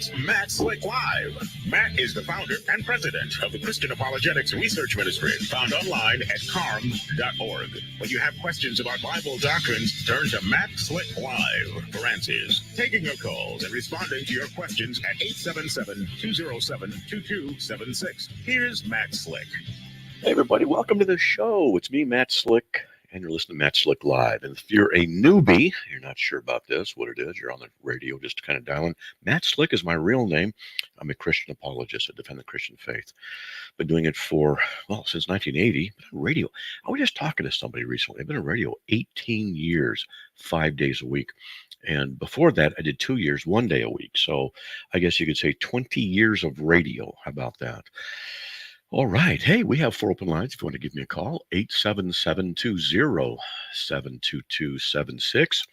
It's Matt Slick Live. Matt is the founder and president of the Christian Apologetics Research Ministry, found online at CARM.org. When you have questions about Bible doctrines, turn to Matt Slick Live for answers. Taking your calls and responding to your questions at 877-207-2276. Here's Matt Slick. Hey everybody, welcome to the show. It's me, Matt Slick, and you're listening to Matt Slick Live. And if you're a newbie, you're not sure about this, what it is, you're on the radio just kind of dialing. Matt Slick is my real name. I'm a Christian apologist. I defend the Christian faith. Been doing it for, since 1980. Been on radio. I was just talking to somebody recently. I've been on radio 18 years, 5 days a week. And before that, I did 2 years, 1 day a week. So I guess you could say 20 years of radio. How about that? All right. Hey, we have 4 open lines. If you want to give me a call, 877-207-2276.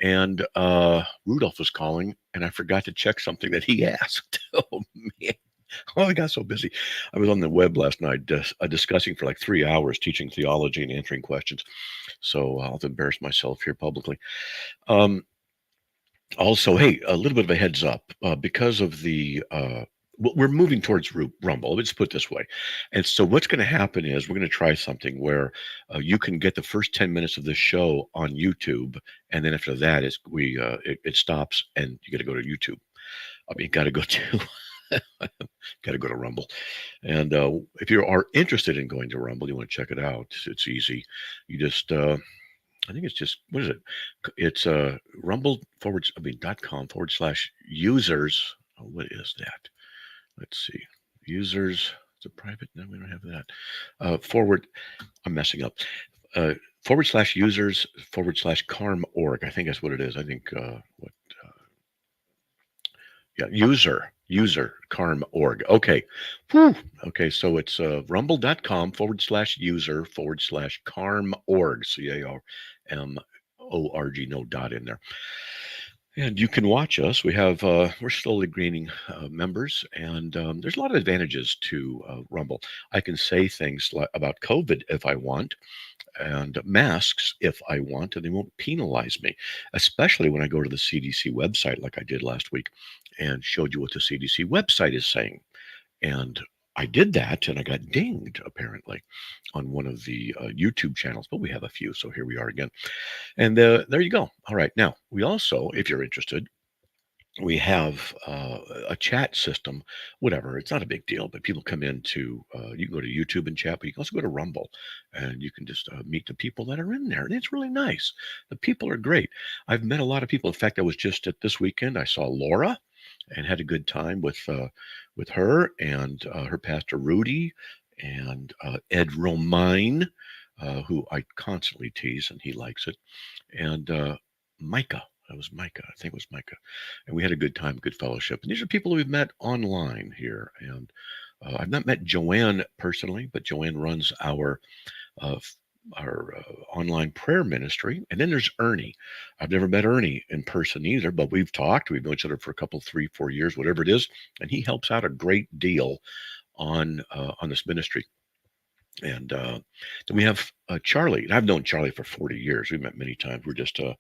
And Rudolph was calling, and I forgot to check something that he asked. Oh, man. Oh, I got so busy. I was on the web last night discussing for like 3 hours, teaching theology and answering questions. So I'll have to embarrass myself here publicly. Also, hey, a little bit of a heads up. Because of the... we're moving towards Rumble. Let's put it this way. And so what's going to happen is we're going to try something where you can get the first 10 minutes of this show on YouTube. And then after that, it stops and you got to go to YouTube. I mean, got to go to Rumble. And if you are interested in going to Rumble, you want to check it out. It's easy. You just... I think it's just, what is it? It's rumble.com/users. Oh, what is that? Let's see. Users. It's a private. No, we don't have that. I'm messing up. /users/CARM.org. I think that's what it is. I think user CARM.org. Okay. Whew. Okay. So it's rumble.com/user/CARM.org. CARMORG. No dot in there. And you can watch us. We're slowly gaining members, and there's a lot of advantages to Rumble. I can say things about COVID if I want, and masks if I want, and they won't penalize me, especially when I go to the CDC website like I did last week and showed you what the CDC website is saying. And I did that, and I got dinged, apparently, on one of the YouTube channels, but we have a few, so here we are again. And there you go. All right. Now, we also, if you're interested, we have a chat system, whatever. It's not a big deal, but people come into, you can go to YouTube and chat, but you can also go to Rumble, and you can just meet the people that are in there. And it's really nice. The people are great. I've met a lot of people. In fact, I was just at this weekend. I saw Laura and had a good time with her and her pastor Rudy and Ed Romine, who I constantly tease, and he likes it, and Micah. That was Micah. I think it was Micah. And we had a good time, good fellowship. And these are people we've met online here. And I've not met Joanne personally, but Joanne runs our online prayer ministry. And then there's Ernie. I've never met Ernie in person either, but we've talked. We've known each other for a couple, 3-4 years, whatever it is. And he helps out a great deal on this ministry. And then we have Charlie. And I've known Charlie for 40 years. We've met many times. We're just in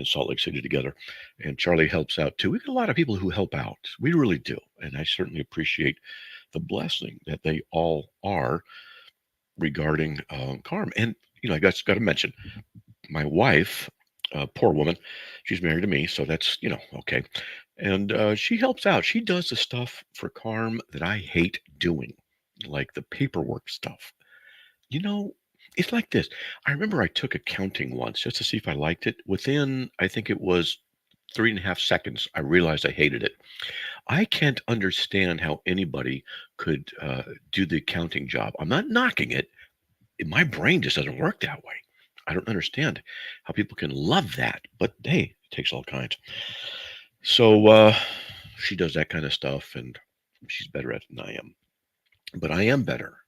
Salt Lake City together. And Charlie helps out too. We've got a lot of people who help out. We really do. And I certainly appreciate the blessing that they all are regarding CARM. And, I got to mention, my wife, poor woman, she's married to me. So that's, okay. And she helps out. She does the stuff for CARM that I hate doing, like the paperwork stuff. It's like this. I remember I took accounting once just to see if I liked it. Within, I think it was 3.5 seconds, I realized I hated it. I can't understand how anybody could do the accounting job. I'm not knocking it. My brain just doesn't work that way. I don't understand how people can love that. But hey, it takes all kinds. So she does that kind of stuff, and she's better at it than I am. But I am better,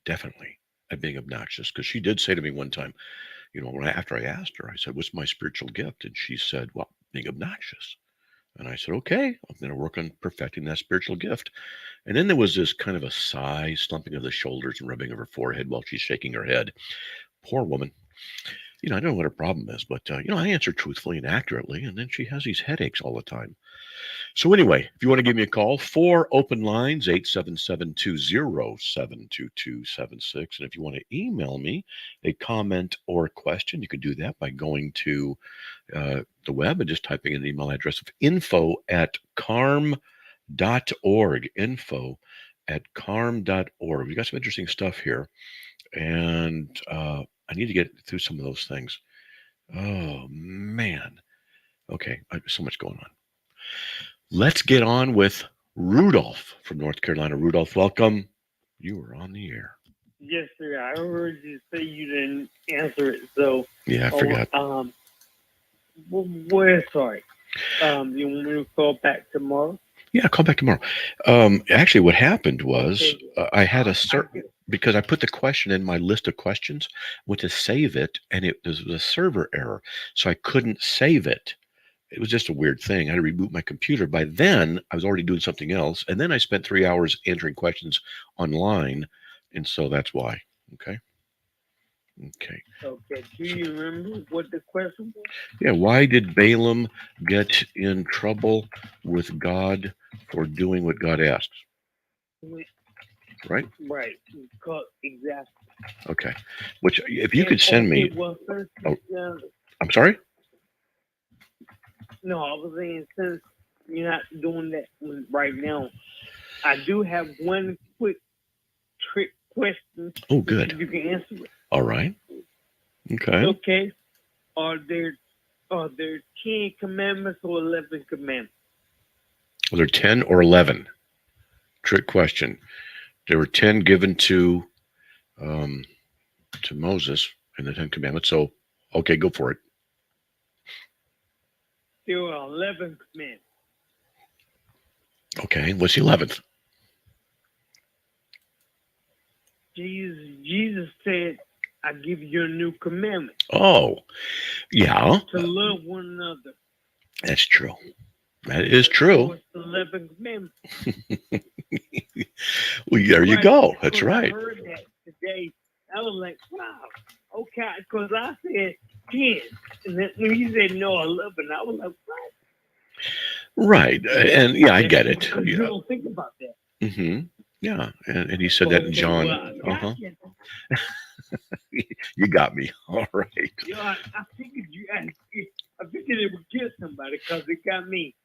definitely, at being obnoxious, because she did say to me one time, after I asked her, I said, "What's my spiritual gift?" And she said, "Well, being obnoxious." And I said, "Okay, I'm going to work on perfecting that spiritual gift." And then there was this kind of a sigh, slumping of the shoulders and rubbing of her forehead while she's shaking her head. Poor woman. I don't know what her problem is, but I answer truthfully and accurately, and then she has these headaches all the time. So anyway, if you want to give me a call, 4 open lines, 877-207-2276. And if you want to email me a comment or a question, you can do that by going to the web and just typing in the email address of info@carm.org. Info@carm.org. We got some interesting stuff here, and I need to get through some of those things. Oh, man. Okay, so much going on. Let's get on with Rudolph from North Carolina. Rudolph, welcome. You are on the air. Yes, sir. I heard you say you didn't answer it, so Yeah, I forgot. We're sorry. You want me to call back tomorrow? Yeah, call back tomorrow. Actually, what happened was I had a certain, because I put the question in my list of questions, went to save it, and it was a server error, so I couldn't save it. It was just a weird thing. I had to reboot my computer. By then, I was already doing something else, and then I spent 3 hours answering questions online, and so that's why. Okay. Okay. Do you remember what the question was? Yeah. Why did Balaam get in trouble with God for doing what God asks? Right? Right. Exactly. Okay. Which, if you could send me. Well, I'm sorry? No, I was saying, since you're not doing that right now, I do have one quick trick question. Oh, good. You can answer it. All right. Okay. Okay. Are there 10 commandments or 11 commandments? Well, there are 10 or 11. Trick question. There were 10 given to Moses in the 10 commandments. So, okay, go for it. There were 11 commandments. Okay, what's the 11th? Jesus said, I give you a new commandment. Oh, yeah. To love one another. That's true. That is true. It's the 11th commandment. Well, there you go. That's right. I heard that today. I was like, wow. Okay, because I said 10. And then when you said no, 11, I was like, what? Right. And yeah, I get it. Because you don't think about that. Mm-hmm. Yeah. And he said that in John. Well, You got me. All right. I figured it would get somebody because it got me.